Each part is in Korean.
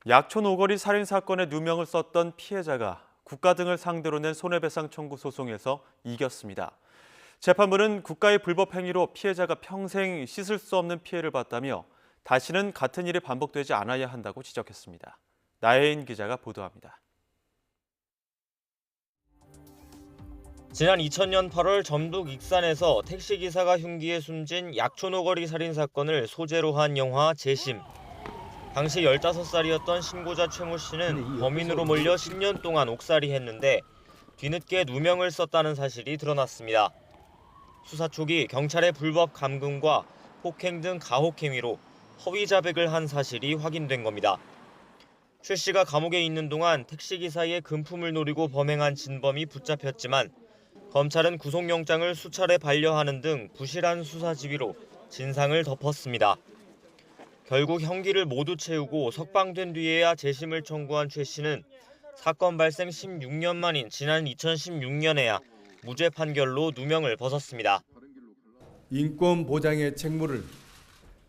약촌 오거리 살인 사건의 누명을 썼던 피해자가 국가 등을 상대로 낸 손해배상 청구 소송에서 이겼습니다. 재판부는 국가의 불법 행위로 피해자가 평생 씻을 수 없는 피해를 봤다며 다시는 같은 일이 반복되지 않아야 한다고 지적했습니다. 나혜인 기자가 보도합니다. 지난 2000년 8월 전북 익산에서 택시기사가 흉기에 숨진 약촌 오거리 살인 사건을 소재로 한 영화 재심. 당시 15살이었던 신고자 최모 씨는 범인으로 몰려 10년 동안 옥살이 했는데 뒤늦게 누명을 썼다는 사실이 드러났습니다. 수사 초기 경찰의 불법 감금과 폭행 등 가혹 행위로 허위 자백을 한 사실이 확인된 겁니다. 최 씨가 감옥에 있는 동안 택시기사의 금품을 노리고 범행한 진범이 붙잡혔지만 검찰은 구속영장을 수차례 반려하는 등 부실한 수사 지휘로 진상을 덮었습니다. 결국 형기를 모두 채우고 석방된 뒤에야 재심을 청구한 최 씨는 사건 발생 16년 만인 지난 2016년에야 무죄 판결로 누명을 벗었습니다. 인권 보장의 책무를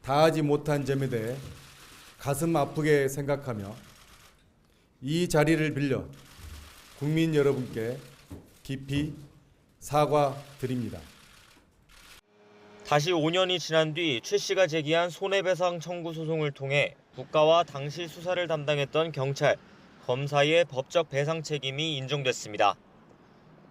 다하지 못한 점에 대해 가슴 아프게 생각하며 이 자리를 빌려 국민 여러분께 깊이 사과드립니다. 다시 5년이 지난 뒤 최 씨가 제기한 손해배상 청구 소송을 통해 국가와 당시 수사를 담당했던 경찰, 검사의 법적 배상 책임이 인정됐습니다.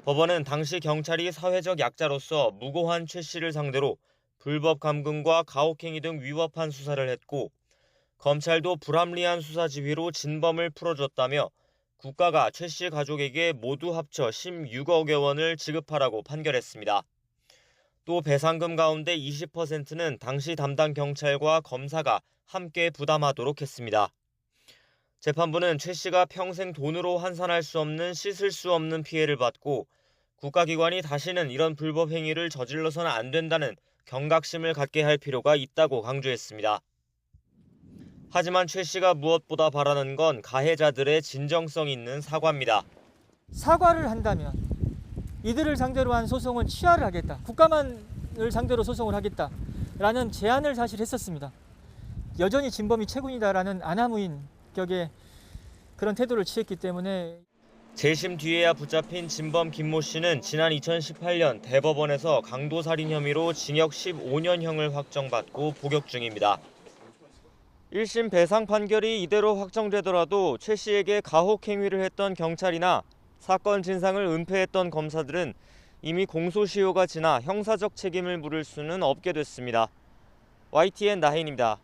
법원은 당시 경찰이 사회적 약자로서 무고한 최 씨를 상대로 불법 감금과 가혹행위 등 위법한 수사를 했고 검찰도 불합리한 수사 지휘로 진범을 풀어줬다며 국가가 최 씨 가족에게 모두 합쳐 16억여 원을 지급하라고 판결했습니다. 또 배상금 가운데 20%는 당시 담당 경찰과 검사가 함께 부담하도록 했습니다. 재판부는 최 씨가 평생 돈으로 환산할 수 없는 씻을 수 없는 피해를 받고 국가기관이 다시는 이런 불법 행위를 저질러서는 안 된다는 경각심을 갖게 할 필요가 있다고 강조했습니다. 하지만 최 씨가 무엇보다 바라는 건 가해자들의 진정성 있는 사과입니다. 사과를 한다면 이들을 상대로 한 소송은 취하를 하겠다. 국가만을 상대로 소송을 하겠다라는 제안을 사실 했었습니다. 여전히 진범이 최군이다라는 아나무인 격의 그런 태도를 취했기 때문에 재심 뒤에야 붙잡힌 진범 김모 씨는 지난 2018년 대법원에서 강도살인 혐의로 징역 15년형을 확정받고 복역 중입니다. 1심 배상 판결이 이대로 확정되더라도 최 씨에게 가혹 행위를 했던 경찰이나 사건 진상을 은폐했던 검사들은 이미 공소시효가 지나 형사적 책임을 물을 수는 없게 됐습니다. YTN 나혜인입니다.